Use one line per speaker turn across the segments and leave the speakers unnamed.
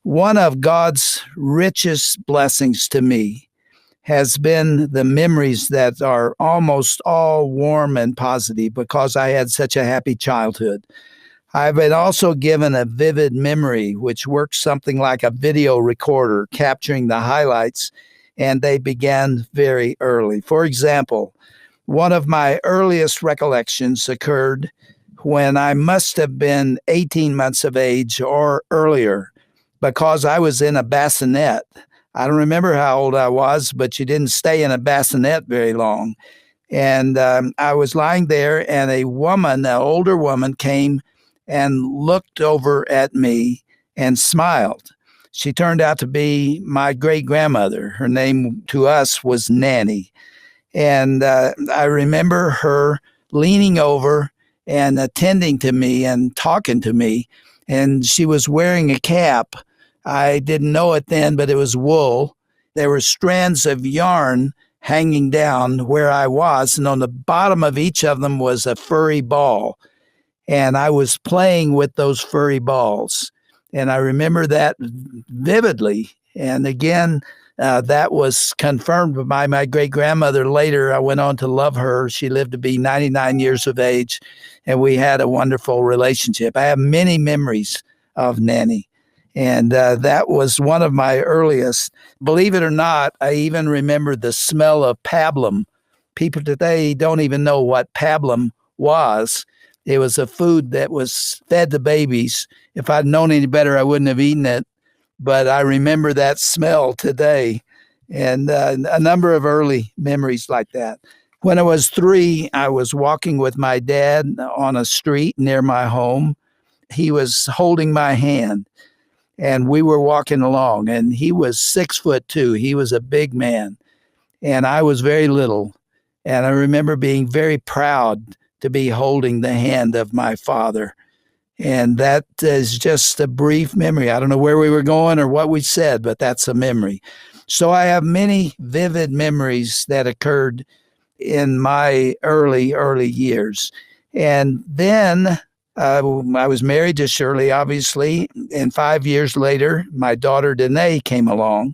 One of God's richest blessings to me has been the memories that are almost all warm and positive because I had such a happy childhood. I've been also given a vivid memory, which works something like a video recorder, capturing the highlights, and they began very early. For example, one of my earliest recollections occurred when I must have been 18 months of age or earlier because I was in a bassinet. I don't remember how old I was, but you didn't stay in a bassinet very long. And I was lying there, and a woman, an older woman, came and looked over at me and smiled. She turned out to be my great grandmother. Her name to us was Nanny. And I remember her leaning over and attending to me and talking to me. And she was wearing a cap. I didn't know it then, but it was wool. There were strands of yarn hanging down where I was, and on the bottom of each of them was a furry ball. And I was playing with those furry balls. And I remember that vividly. And again, that was confirmed by my great-grandmother later. I went on to love her. She lived to be 99 years of age, and we had a wonderful relationship. I have many memories of Nanny, and that was one of my earliest. Believe it or not, I even remember the smell of pablum. People today don't even know what pablum was. It was a food that was fed to babies. If I'd known any better, I wouldn't have eaten it. But I remember that smell today, and a number of early memories like that. When I was 3, I was walking with my dad on a street near my home. He was holding my hand, and we were walking along, and he was 6'2". He was a big man, and I was very little. And I remember being very proud to be holding the hand of my father. And that is just a brief memory. I don't know where we were going or what we said, but that's a memory. So I have many vivid memories that occurred in my early years. And then I was married to Shirley, obviously, and 5 years later, my daughter Danae came along.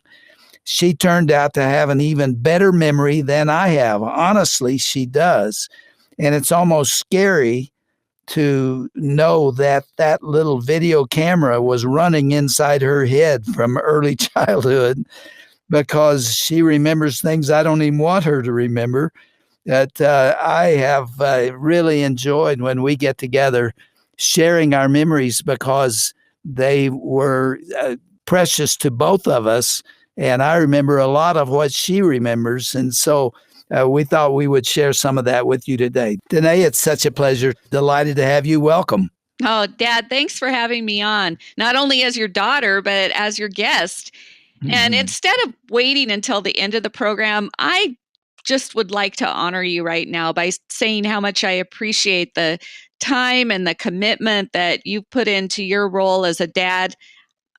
She turned out to have an even better memory than I have. Honestly, she does. And it's almost scary to know that that little video camera was running inside her head from early childhood, because she remembers things I don't even want her to remember. That I have really enjoyed when we get together sharing our memories, because they were precious to both of us. And I remember a lot of what she remembers. And so we thought we would share some of that with you today. Danae, it's such a pleasure. Delighted to have you. Welcome.
Oh, Dad, thanks for having me on, not only as your daughter, but as your guest. And instead of waiting until the end of the program, I just would like to honor you right now by saying how much I appreciate the time and the commitment that you've put into your role as a dad.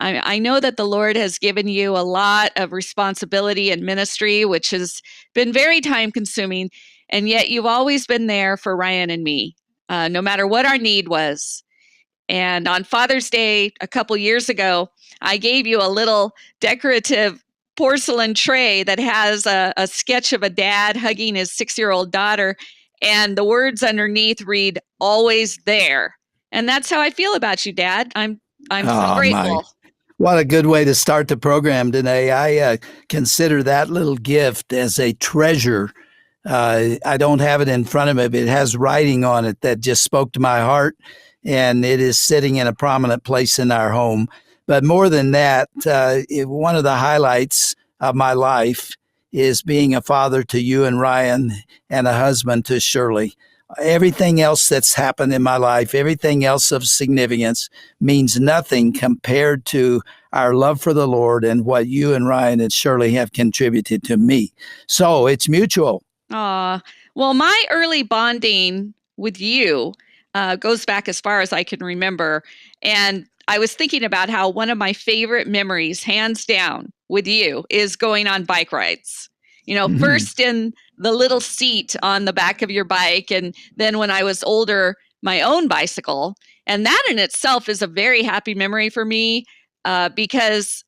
I know that the Lord has given you a lot of responsibility and ministry, which has been very time consuming. And yet you've always been there for Ryan and me, no matter what our need was. And on Father's Day, a couple years ago, I gave you a little decorative porcelain tray that has a sketch of a dad hugging his 6-year-old daughter. And the words underneath read, "Always there." And that's how I feel about you, Dad. I'm so grateful.
My. What a good way to start the program today. I consider that little gift as a treasure. I don't have it in front of me, but it has writing on it that just spoke to my heart, and it is sitting in a prominent place in our home. But more than that, one of the highlights of my life is being a father to you and Ryan, and a husband to Shirley. Everything else that's happened in my life, everything else of significance, means nothing compared to our love for the Lord and what you and Ryan and Shirley have contributed to me. So it's mutual.
Well, my early bonding with you goes back as far as I can remember. And I was thinking about how one of my favorite memories, hands down, with you is going on bike rides. First in the little seat on the back of your bike, and then when I was older, my own bicycle. And that in itself is a very happy memory for me. because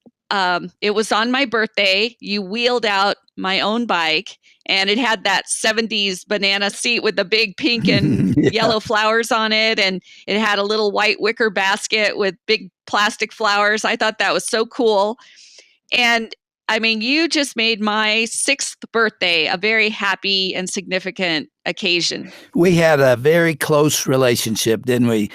it was on my birthday. You wheeled out my own bike, and it had that 70s banana seat with the big pink and
Yeah.
yellow flowers on it. And it had a little white wicker basket with big plastic flowers. I thought that was so cool. And I mean, you just made my 6th birthday a very happy and significant occasion.
We had a very close relationship, didn't we?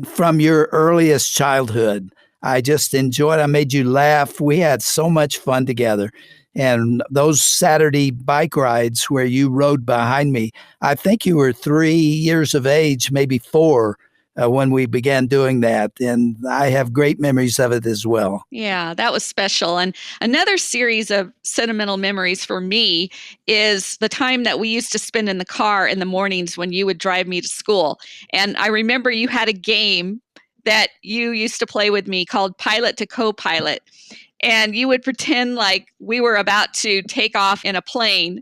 From your earliest childhood. I just enjoyed. I made you laugh. We had so much fun together. And those Saturday bike rides where you rode behind me, I think you were 3 years of age, maybe four, when we began doing that. And I have great memories of it as well.
Yeah, that was special. And another series of sentimental memories for me is the time that we used to spend in the car in the mornings when you would drive me to school. And I remember you had a game that you used to play with me called Pilot to Co-Pilot. And you would pretend like we were about to take off in a plane,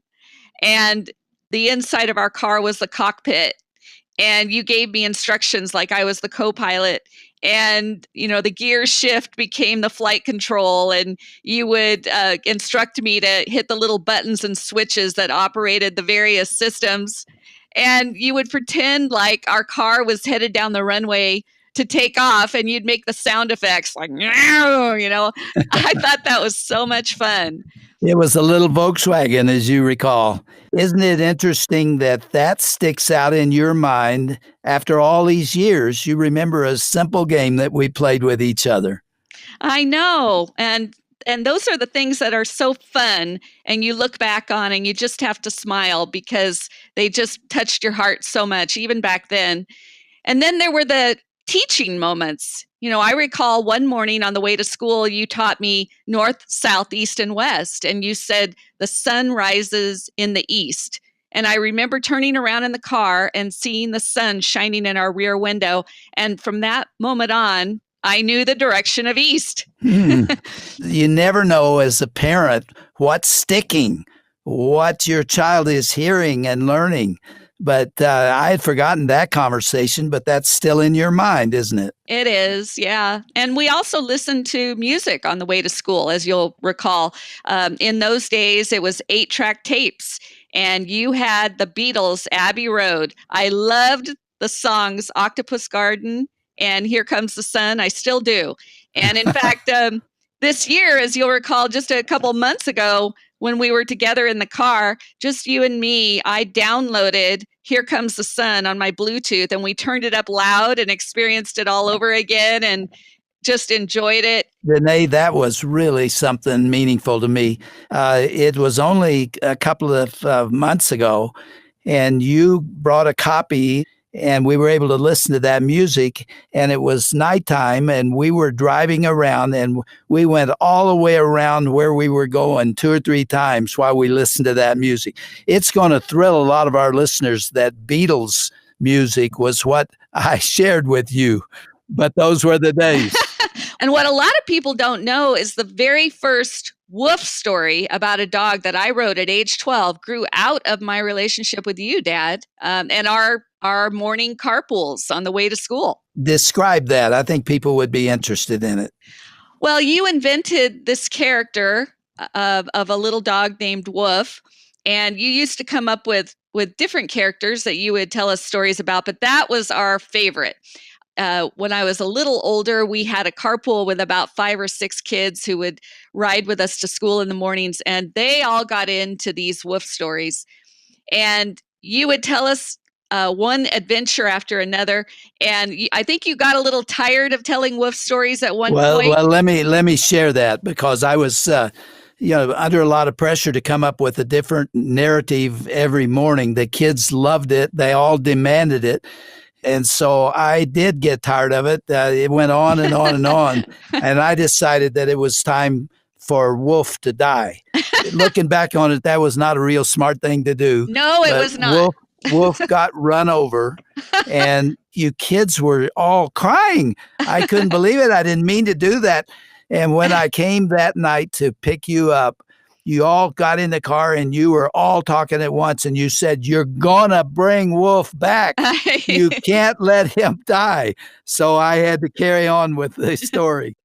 and the inside of our car was the cockpit, and you gave me instructions like I was the co-pilot, and the gear shift became the flight control, and you would instruct me to hit the little buttons and switches that operated the various systems, and you would pretend like our car was headed down the runway to take off, and you'd make the sound effects like I thought that was so much fun.
It was a little Volkswagen, as you recall. Isn't it interesting that that sticks out in your mind after all these years? You remember a simple game that we played with each other.
I know. And those are the things that are so fun, and you look back on and you just have to smile because they just touched your heart so much even back then. And then there were the teaching moments. I recall one morning on the way to school, you taught me north, south, east, and west. And you said the sun rises in the east. And I remember turning around in the car and seeing the sun shining in our rear window. And from that moment on, I knew the direction of east.
Hmm. You never know as a parent what's sticking, what your child is hearing and learning. But I had forgotten that conversation, but that's still in your mind, isn't it?
It is, yeah. And we also listened to music on the way to school, as you'll recall. In those days, it was 8-track tapes, and you had the Beatles' Abbey Road. I loved the songs Octopus Garden and Here Comes the Sun. I still do. And in fact, this year, as you'll recall, just a couple months ago, when we were together in the car, just you and me, I downloaded Here Comes the Sun on my Bluetooth, and we turned it up loud and experienced it all over again and just enjoyed it.
Renee, that was really something meaningful to me. It was only a couple of months ago, and you brought a copy, and we were able to listen to that music. And it was nighttime, and we were driving around, and we went all the way around where we were going 2 or 3 times while we listened to that music. It's going to thrill a lot of our listeners that Beatles music was what I shared with you, but those were the days.
And what a lot of people don't know is the very first woof story about a dog that I wrote at age 12 grew out of my relationship with you, Dad, and our morning carpools on the way to school.
Describe that. I think people would be interested in it.
Well, you invented this character of a little dog named Woof, and you used to come up with different characters that you would tell us stories about, but that was our favorite. When I was a little older, we had a carpool with about 5 or 6 kids who would ride with us to school in the mornings, and they all got into these Woof stories. And you would tell us one adventure after another, and I think you got a little tired of telling Woof stories at one point.
Well, let me share that because I was, under a lot of pressure to come up with a different narrative every morning. The kids loved it; they all demanded it. And so I did get tired of it. It went on and on and on. And I decided that it was time for Wolf to die. Looking back on it, that was not a real smart thing to do.
No, it was not.
Wolf got run over, and you kids were all crying. I couldn't believe it. I didn't mean to do that. And when I came that night to pick you up, you all got in the car and you were all talking at once, and you said, "You're gonna bring Wolf back. You can't let him die." So I had to carry on with the story.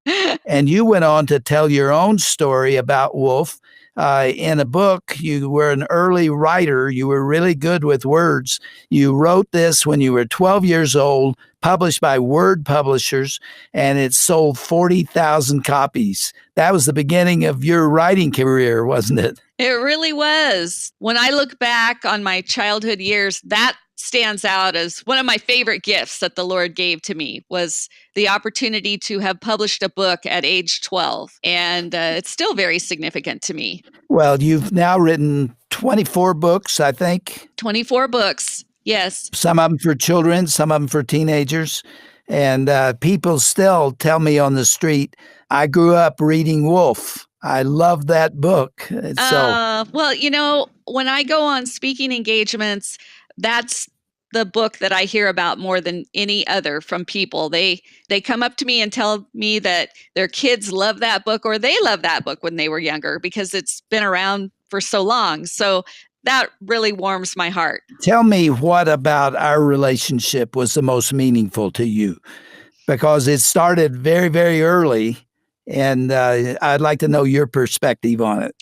And you went on to tell your own story about Wolf. In a book, you were an early writer. You were really good with words. You wrote this when you were 12 years old, published by Word Publishers, and it sold 40,000 copies. That was the beginning of your writing career, wasn't it?
It really was. When I look back on my childhood years, that stands out as one of my favorite gifts that the Lord gave to me was the opportunity to have published a book at age 12. And it's still very significant to me.
Well, you've now written 24 books, I think.
24 books. Yes.
Some of them for children, some of them for teenagers. And people still tell me on the street, I grew up reading Wolf. I love that book.
Well, when I go on speaking engagements, that's the book that I hear about more than any other from people. They come up to me and tell me that their kids love that book or they love that book when they were younger because it's been around for so long. So that really warms my heart.
Tell me what about our relationship was the most meaningful to you? Because it started very, very early, and I'd like to know your perspective on it.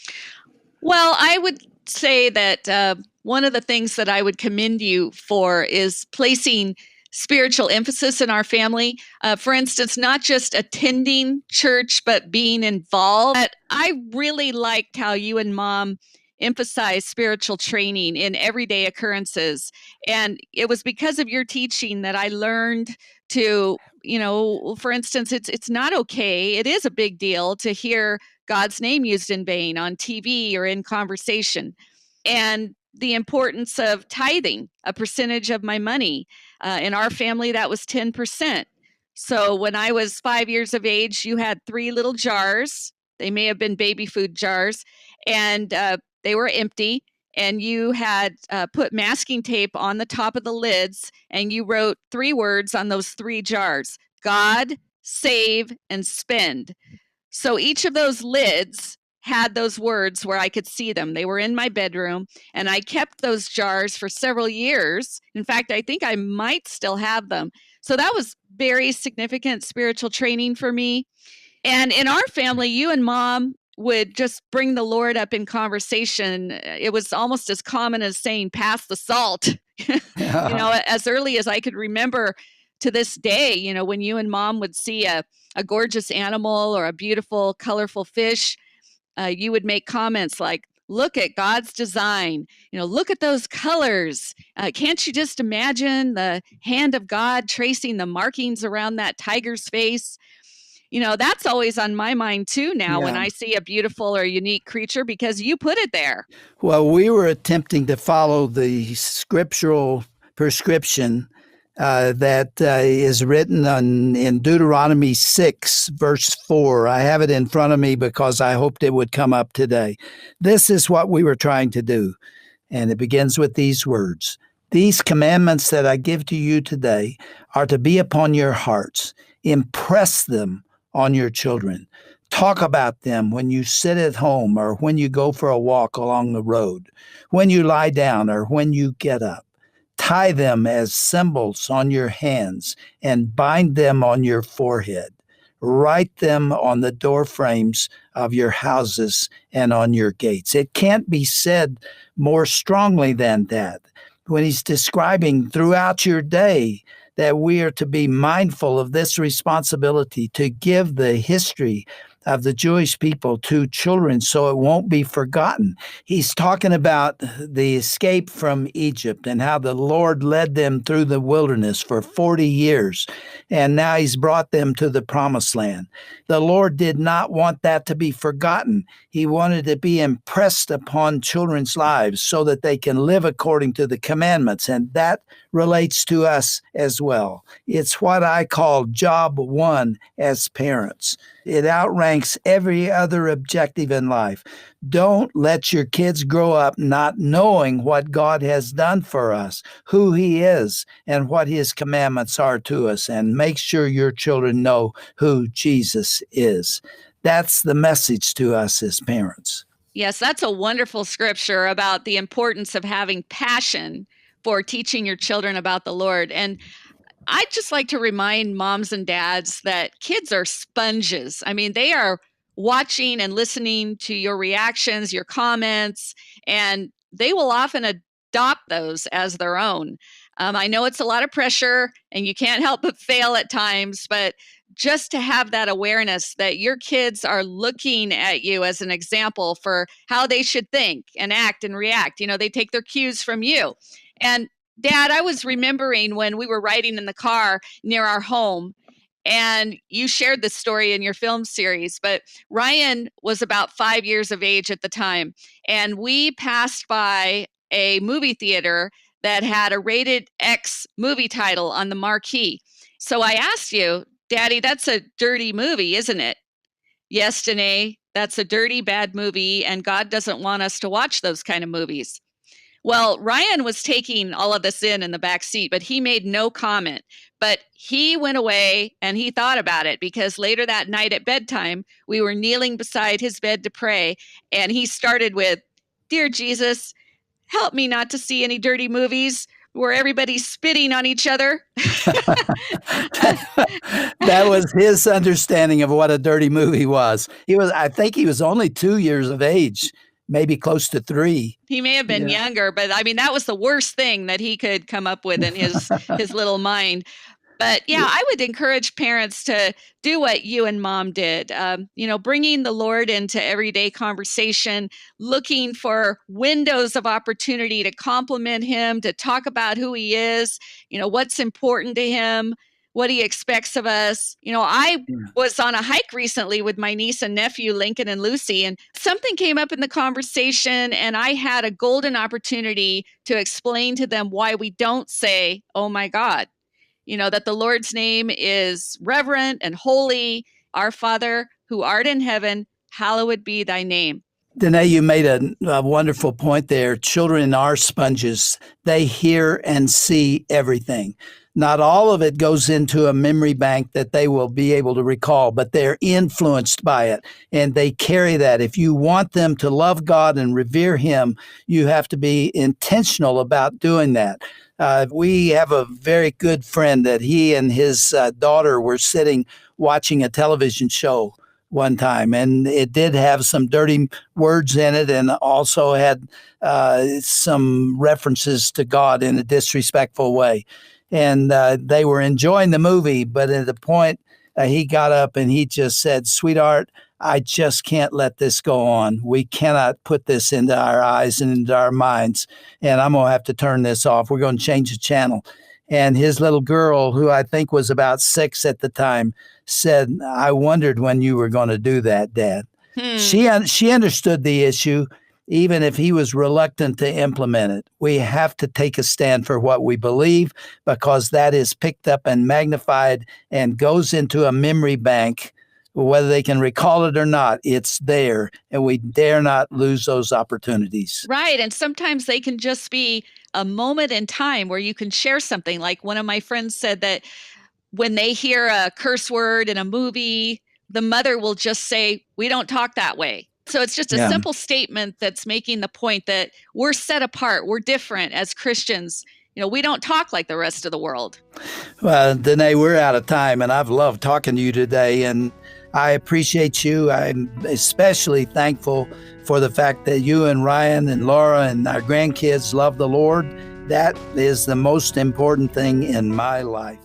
Well, I would say that one of the things that I would commend you for is placing spiritual emphasis in our family. For instance, not just attending church, but being involved. But I really liked how you and Mom emphasized spiritual training in everyday occurrences. And it was because of your teaching that I learned to, for instance, it's not okay. It is a big deal to hear God's name used in vain on TV or in conversation. And the importance of tithing, a percentage of my money. In our family, that was 10%. So when I was 5 years of age, you had 3 little jars. They may have been baby food jars, and they were empty. And you had put masking tape on the top of the lids, and you wrote 3 words on those 3 jars: God, save, and spend. So each of those lids had those words where I could see them. They were in my bedroom, and I kept those jars for several years. In fact, I think I might still have them. So that was very significant spiritual training for me. And in our family, you and Mom would just bring the Lord up in conversation. It was almost as common as saying, pass the salt. As early as I could remember to this day, when you and Mom would see a gorgeous animal or a beautiful, colorful fish, you would make comments like, look at God's design, look at those colors. Can't you just imagine the hand of God tracing the markings around that tiger's face? That's always on my mind too now when I see a beautiful or unique creature because you put it there.
Well, we were attempting to follow the scriptural prescription that is written in Deuteronomy 6, verse 4. I have it in front of me because I hoped it would come up today. This is what we were trying to do. And it begins with these words. These commandments that I give to you today are to be upon your hearts. Impress them on your children. Talk about them when you sit at home or when you go for a walk along the road, when you lie down or when you get up. Tie them as symbols on your hands and bind them on your forehead. Write them on the door frames of your houses and on your gates. It can't be said more strongly than that. When he's describing throughout your day that we are to be mindful of this responsibility to give the history of the Jewish people to children so it won't be forgotten. He's talking about the escape from Egypt and how the Lord led them through the wilderness for 40 years, and now he's brought them to the promised land. The Lord did not want that to be forgotten. He wanted to be impressed upon children's lives so that they can live according to the commandments, and that relates to us as well. It's what I call job one as parents. It outranks every other objective in life. Don't let your kids grow up not knowing what God has done for us, who He is, and what His commandments are to us, and make sure your children know who Jesus is. That's the message to us as parents.
Yes, that's a wonderful scripture about the importance of having passion for teaching your children about the Lord. And I'd just like to remind moms and dads that kids are sponges. I mean, they are watching and listening to your reactions, your comments, and they will often adopt those as their own. I know it's a lot of pressure and you can't help but fail at times, but just to have that awareness that your kids are looking at you as an example for how they should think and act and react. They take their cues from you. And Dad, I was remembering when we were riding in the car near our home, and you shared this story in your film series, but Ryan was about 5 years of age at the time, and we passed by a movie theater that had a rated X movie title on the marquee. So I asked you, Daddy, that's a dirty movie, isn't it? Yes, Danae, that's a dirty, bad movie, and God doesn't want us to watch those kind of movies. Well, Ryan was taking all of this in the back seat, but he made no comment. But he went away and he thought about it because later that night at bedtime, we were kneeling beside his bed to pray. And he started with, "Dear Jesus, help me not to see any dirty movies where everybody's spitting on each other."
That was his understanding of what a dirty movie was. I think he was only 2 years of age, maybe close to 3.
He may have been younger, but I mean, that was the worst thing that he could come up with in his little mind. But yeah, I would encourage parents to do what you and mom did. Bringing the Lord into everyday conversation, looking for windows of opportunity to compliment him, to talk about who he is, what's important to him, what he expects of us. I was on a hike recently with my niece and nephew, Lincoln and Lucy, and something came up in the conversation, and I had a golden opportunity to explain to them why we don't say, "Oh my God." That the Lord's name is reverent and holy. Our Father who art in heaven, hallowed be thy name.
Danae, you made a wonderful point there. Children are sponges. They hear and see everything. Not all of it goes into a memory bank that they will be able to recall, but they're influenced by it and they carry that. If you want them to love God and revere him, you have to be intentional about doing that. We have a very good friend that he and his daughter were sitting watching a television show one time, and it did have some dirty words in it and also had some references to God in a disrespectful way. And they were enjoying the movie, but at the point he got up and he just said, "Sweetheart, I just can't let this go on. We cannot put this into our eyes and into our minds. And I'm going to have to turn this off. We're going to change the channel." And his little girl, who I think was about 6 at the time, said, "I wondered when you were going to do that, Dad." She understood the issue, even if he was reluctant to implement it. We have to take a stand for what we believe because that is picked up and magnified and goes into a memory bank. Whether they can recall it or not, it's there, and we dare not lose those opportunities.
Right. And sometimes they can just be a moment in time where you can share something. Like one of my friends said that when they hear a curse word in a movie, the mother will just say, "We don't talk that way." So it's just a simple statement that's making the point that we're set apart. We're different as Christians. We don't talk like the rest of the world.
Well, Danae, we're out of time, and I've loved talking to you today, and I appreciate you. I'm especially thankful for the fact that you and Ryan and Laura and our grandkids love the Lord. That is the most important thing in my life.